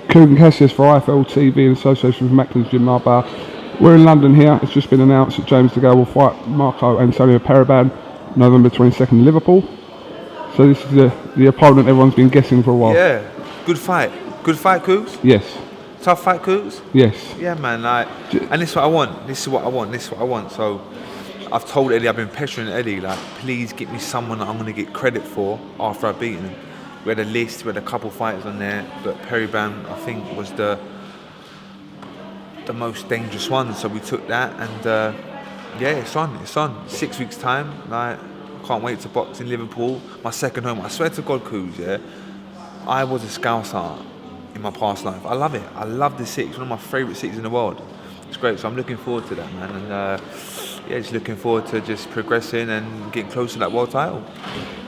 Kugan Cassius for IFL TV in association with Macklin's Gym Bar. We're in London here. It's just been announced that James DeGALE will fight Marco Antonio PERIBAN November 22nd in Liverpool. So this is the opponent everyone's been guessing for a while. Yeah, good fight. Good fight, Cougs? Yes. Tough fight, Cougs? Yes. Yeah, man. Like, and this is what I want. This is what I want. This is what I want. So I've told Eddie, I've been pestering Eddie, like, please get me someone that I'm going to get credit for after I've beaten him. We had a list, we had a couple fighters on there, but PERIBAN, I think, was the most dangerous one. So we took that, and yeah, it's on. 6 weeks' time. Like, can't wait to box in Liverpool, my second home. I swear to God, Cougs, yeah, I was a Scouser in my past life. I love it. I love the city. It's one of my favourite cities in the world. It's great. So I'm looking forward to that, man. And yeah, just looking forward to just progressing and getting close to that world title.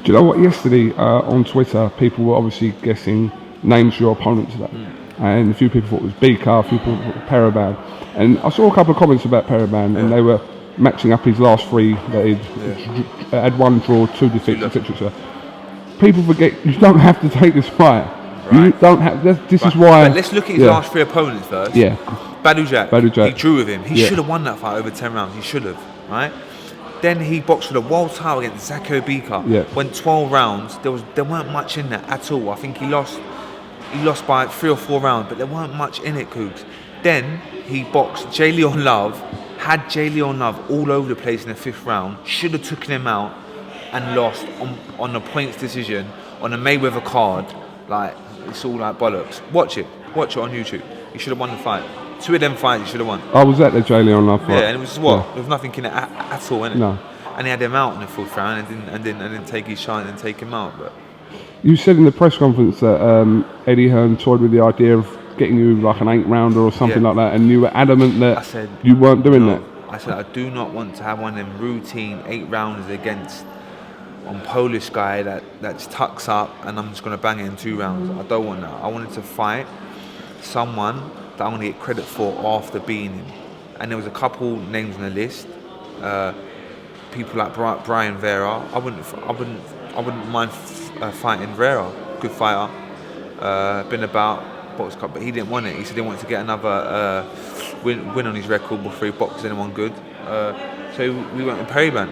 Do you know what? Yesterday on Twitter, people were obviously guessing names for your opponent today. And a few people thought it was Beaker, a few people thought it was PERIBAN. And I saw a couple of comments about PERIBAN, and they were matching up his last three that he'd had one draw, 2 defeats, etc. People forget you don't have to take this fight. Right. You don't have. This is why. But let's look at his last 3 opponents first. Yeah. Badou Jack. He drew with him. He should have won that fight over 10 rounds. He should have, right? Then he boxed for the world title against Zachary Beaker. Went 12 rounds. There weren't much in there at all. I think he lost by 3 or 4 rounds, but there weren't much in it, Cougs. Then he boxed J. Leon Love. Had J. Leon Love all over the place in the 5th round. Should have taken him out and lost on the points decision on a Mayweather card. Like, it's all like bollocks. Watch it on YouTube. He should have won the fight. 2 of them fights he should have won. I was at the J. Leon Love fight. Yeah, and it was there was nothing in it at all, innit? No. And he had him out in the 4th round and didn't take his shine and take him out. But you said in the press conference that Eddie Hearn toyed with the idea of getting you like an 8-rounder or something like that, and you were adamant that you weren't doing that. I said I do not want to have one of them routine 8-rounders against one Polish guy that just tucks up and I'm just going to bang it in 2 rounds. I don't want that. I wanted to fight someone that I'm going to get credit for after beating him. And there was a couple names on the list. People like Brian Vera. I wouldn't mind fighting Vera. Good fighter. Been about box cup, but he didn't want it. He said he wanted to get another win on his record before he boxes anyone good. So we went with PERIBAN.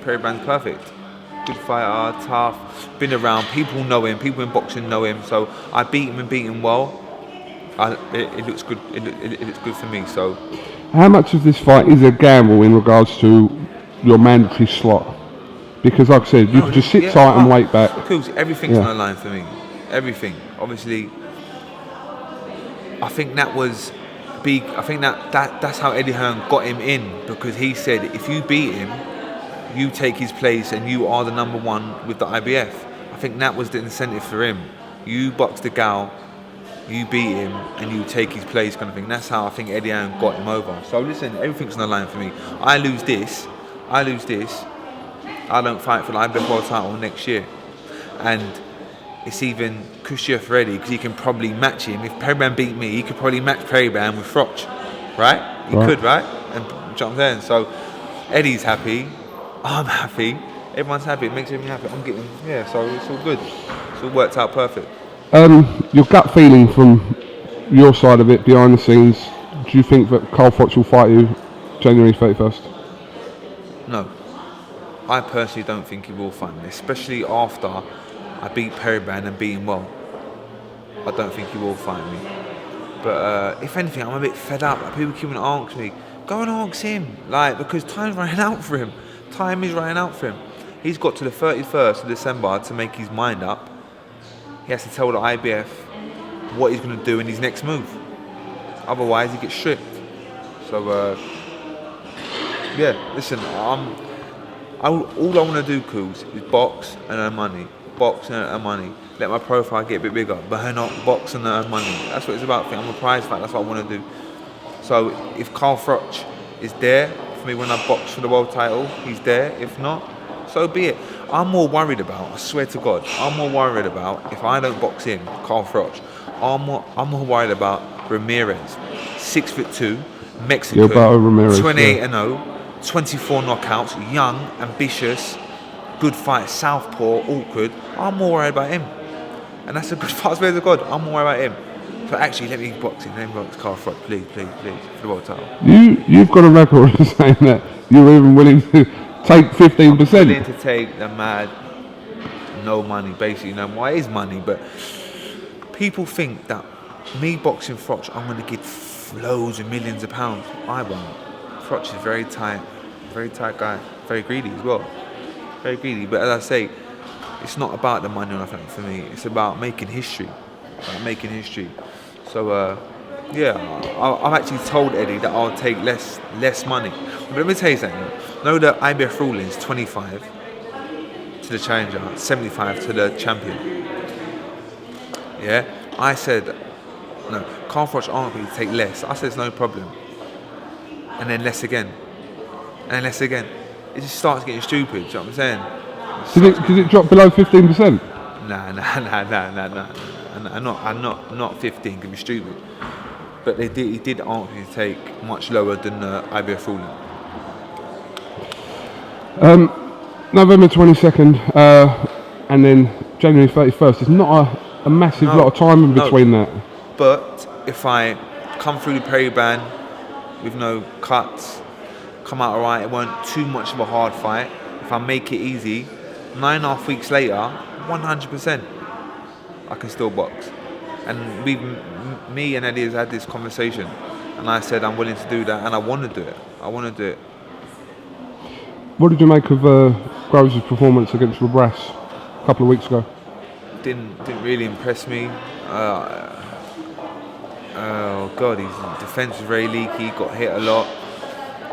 PERIBAN's perfect. Good fighter, tough, been around. People know him. People in boxing know him. So I beat him and beat him well. It looks good. It looks good for me. So, how much of this fight is a gamble in regards to your mandatory slot? Because, like I said, you could just sit tight and wait back. Because everything's on the line for me. Everything. Obviously, I think that was big. I think that's how Eddie Hearn got him in, because he said if you beat him, you take his place and you are the number 1 with the IBF. I think that was the incentive for him. You box DeGALE, you beat him, and you take his place, kind of thing. That's how I think Eddie Hearn got him over. So listen, everything's on the line for me. I lose this, I don't fight for the IBF World title next year. And it's even cushier for Eddie, because he can probably match him. If PERIBAN beat me, he could probably match PERIBAN with Froch, right? He could, right? And you know what I'm saying? So Eddie's happy, I'm happy, everyone's happy. It makes everyone happy. I'm getting, so it's all good. It's all worked out perfect. Your gut feeling from your side of it, behind the scenes, do you think that Carl Froch will fight you January 31st? No. I personally don't think he will fight me, especially after I beat PERIBAN and beat him well. I don't think he will fight me. But if anything, I'm a bit fed up. Like, people keep on asking me, go and ask him. Like, because time's running out for him. Time is running out for him. He's got to the 31st of December to make his mind up. He has to tell the IBF what he's going to do in his next move. Otherwise, he gets stripped. So, listen, all I want to do, Cougs, is box and earn money. Box and earn money. Let my profile get a bit bigger, but not box and earn money. That's what it's about. I'm a prize fighter. That's what I want to do. So if Carl Froch is there for me when I box for the world title, he's there. If not, so be it. I'm more worried about, I swear to God, I'm more worried about if I don't box him, Carl Froch. I'm more worried about Ramirez, 6'2", Mexican, 28-0, 24 knockouts, young, ambitious, good fight, southpaw, awkward. I'm more worried about him. And that's a good fight, I swear to God, I'm more worried about him. So actually, let me box Carl Froch, please, for the world title. You've got a record of saying that you're even willing to take 15%. Willing to take the mad, no money, basically. No, why is money? But people think that me boxing Froch, I'm going to get loads of millions of pounds. I won't. Froch is very tight guy, very greedy as well. Very greedy. But as I say, it's not about the money or nothing for me. It's about making history. So, yeah, I've actually told Eddie that I'll take less money. But let me tell you something. Know the IBF ruling is 25 to the challenger, 75 to the champion. Yeah? I said, no, Carl Froch asked me to take less. I said, it's no problem. And then less again. And less again. It just starts getting stupid, do you know what I'm saying? Did it drop below 15%? Nah. I'm not 15, could be stupid. But he did ask me to take much lower than the IBF ruling. November 22nd and then January 31st. It's not a massive lot of time in between that. But if I come through the PERIBAN with no cuts, come out alright, it weren't too much of a hard fight. If I make it easy, 9.5 weeks later, 100%, I can still box. And me and Eddie has had this conversation, and I said I'm willing to do that, and I want to do it. What did you make of Groves' performance against RAMIREZ a couple of weeks ago? Didn't really impress me. Oh God, his defence was very leaky. Got hit a lot.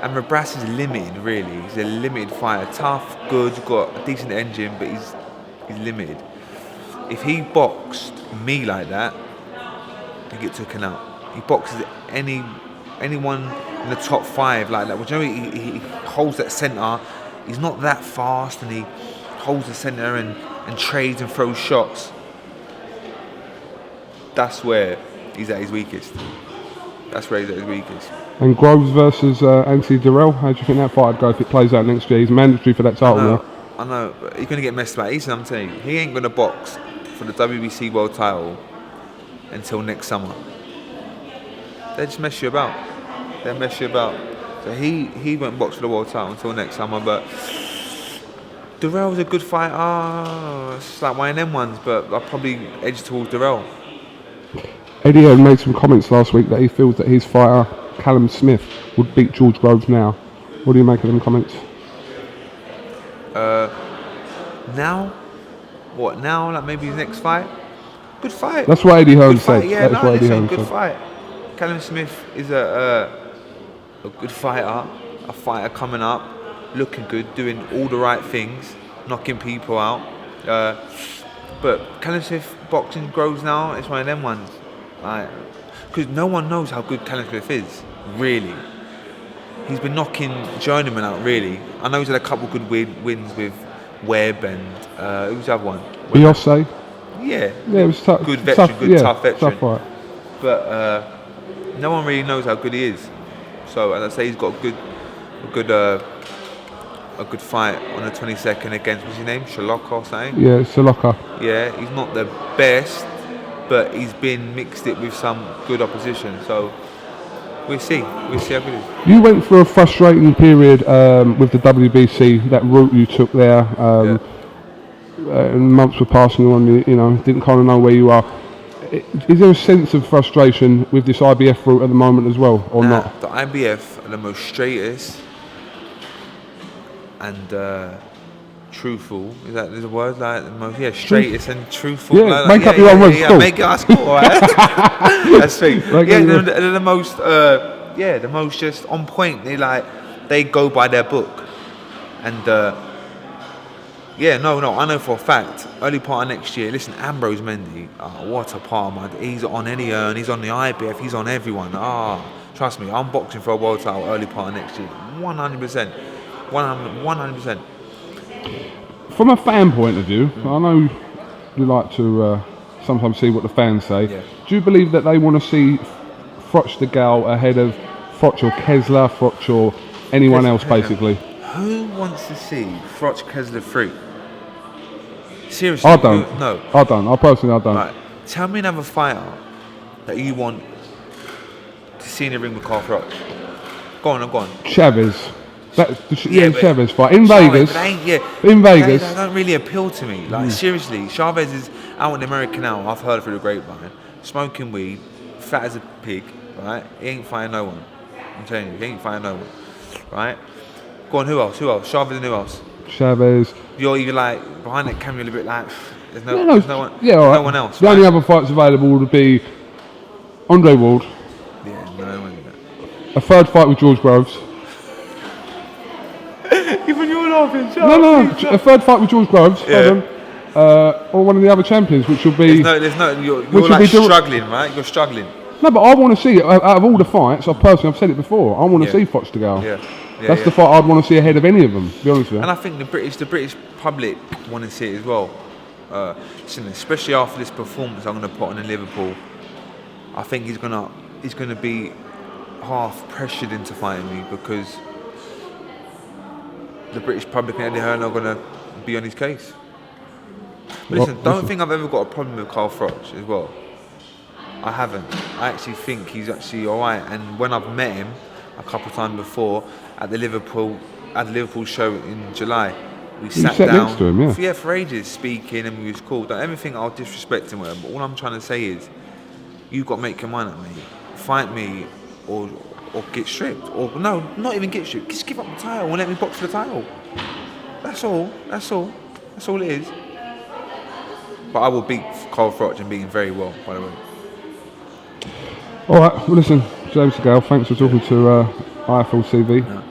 And RAMIREZ is limited, really. He's a limited fighter. Tough, good, got a decent engine, but he's limited. If he boxed me like that, he'd get taken out. He boxes anyone in the top 5 like that. Well, you know, he holds that centre. He's not that fast, and he holds the centre and trades and throws shots. That's where he's at his weakest. And Groves versus Anthony DeGALE, how do you think that fight would go if it plays out next year? He's mandatory for that title now. I know, but he's going to get messed about. I'm telling you, he ain't going to box for the WBC world title until next summer. They just mess you about. So he won't box for the world title until next summer, but DeGALE's a good fighter. It's like one of them ones, but I'll probably edge towards DeGALE. Eddie had made some comments last week that he feels that his fighter, Callum Smith, would beat George Groves now. What do you make of them comments? Now? What, now? Like maybe his next fight? Good fight. That's what Eddie Hearn said. Yeah, Good fight. Callum Smith is a good fighter, a fighter coming up, looking good, doing all the right things, knocking people out. But Callum Smith boxing Groves now, it's one of them ones. Because no one knows how good Callum Smith is, really. He's been knocking journeyman out, really. I know he's had a couple good wins with Webb and who's the other one? Beyonce. Yeah, it was tough. Good veteran, tough veteran. Tough fight. But no one really knows how good he is. So, as I say, he's got a good fight on the 22nd against, what's his name? Shalaka or something? Yeah, Shalaka. Yeah, he's not the best, but he's been mixed it with some good opposition. So we'll see how good it is. You went through a frustrating period with the WBC, that route you took there. And months were passing on, you know, didn't kind of know where you are. Is there a sense of frustration with this IBF route at the moment as well, or not? The IBF are the most straightest and truthful. Is that the word? Like the most, straightest and truthful. Yeah, make up your own words. Make it us cool, right? That's the thing. They're the most. The most just on point. They go by their book, and. I know for a fact, early part of next year, listen, Ambrose Mendy, what a palmer. He's on any earn, he's on the IBF, he's on everyone. Trust me, I'm boxing for a world title early part of next year. 100%. 100%. From a fan point of view, I know you like to sometimes see what the fans say. Yeah. Do you believe that they want to see Froch DeGALE ahead of Froch or Kessler, Froch or anyone else, basically? Who wants to see Froch Kessler free? Seriously, I don't. No. I don't. I personally don't. Right. Tell me another fighter that you want to see in the ring with Carl Froch? Go on. Chavez. That's the but Chavez fight in Chavez, Vegas. but In Vegas. They don't really appeal to me. Like seriously, Chavez is out in America now. I've heard through the grapevine, smoking weed, fat as a pig. Right? He ain't fighting no one. I'm telling you, he ain't fighting no one. Right? Go on. Who else? Chavez and who else? Chavez. You're like behind that camera a little bit like. There's no one. Yeah, all right. No one else. The only other fights available would be Andre Ward. Yeah, no one. A third fight with George Groves. Even you're laughing. No. A third fight with George Groves. Yeah. Or one of the other champions, which will be. There's no. You're like struggling, right? You're struggling. No, but I want to see it out of all the fights. I've said it before. I want to see Froch DeGALE. Yeah. That's the fight I'd want to see ahead of any of them. To be honest with you. And I think the British public want to see it as well. Listen, especially after this performance I'm going to put on in Liverpool, I think he's going to be half pressured into fighting me because the British public and Eddie Hearn are going to be on his case. But listen, don't think I've ever got a problem with Carl Froch as well. I haven't. I actually think he's actually alright. And when I've met him a couple of times before at the Liverpool show in July, we sat down next to him, for ages speaking, and we was cool. Don't ever think I'll disrespect him with him. But all I'm trying to say is, you've got to make your mind up, mate. Fight me or get stripped. Or no, not even get stripped. Just give up the title and let me box for the title. That's all. That's all it is. But I will beat Carl Froch and beat him very well, by the way. Alright, well listen, James DeGALE, thanks for talking to IFL TV. No.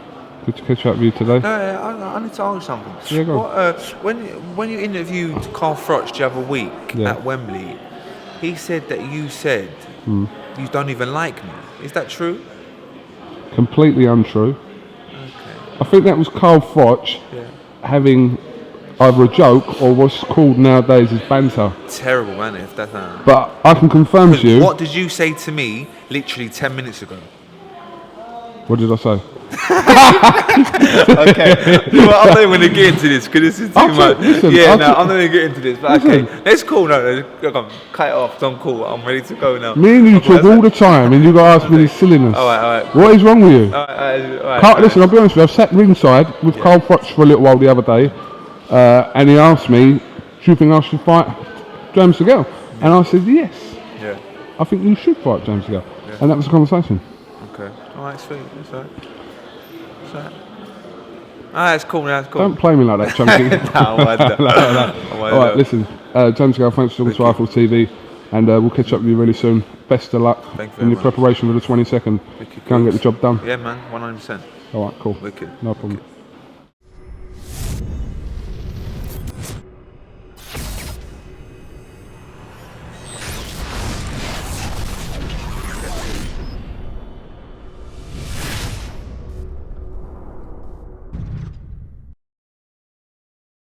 Good to catch up with you today. No, I need to ask you something. Yeah, go on. When you interviewed Carl Froch the other week at Wembley, he said that you said you don't even like me. Is that true? Completely untrue. Okay. I think that was Carl Froch having either a joke or what's called nowadays as banter. Terrible, man, if that's not. But I can confirm to you. What did you say to me literally 10 minutes ago? What did I say? Okay. Well, I'm not even going to get into this because this is too much. I'm not going to get into this. But okay, let's call now. Come on, cut it off. Don't call. I'm ready to go now. Me and you talk all the time and you got to ask me this silliness. All right. What is wrong with you? All right. Listen, I'll be honest with you. I sat ringside with Carl Froch for a little while the other day and he asked me, do you think I should fight James DeGALE? And I said, yes. Yeah. I think you should fight James DeGALE. Yeah. And that was the conversation. Okay. All right, sweet. That's all right. That's cool, man. That's cool. Don't play me like that, Chunky. No. All right, listen, James DeGALE, thanks for talking to IFL TV, and we'll catch up with you really soon. Best of luck in your preparation for the 22nd. Go and get the job done. Yeah, man, 100%. All right, cool. Wicked. No problem. Wicked.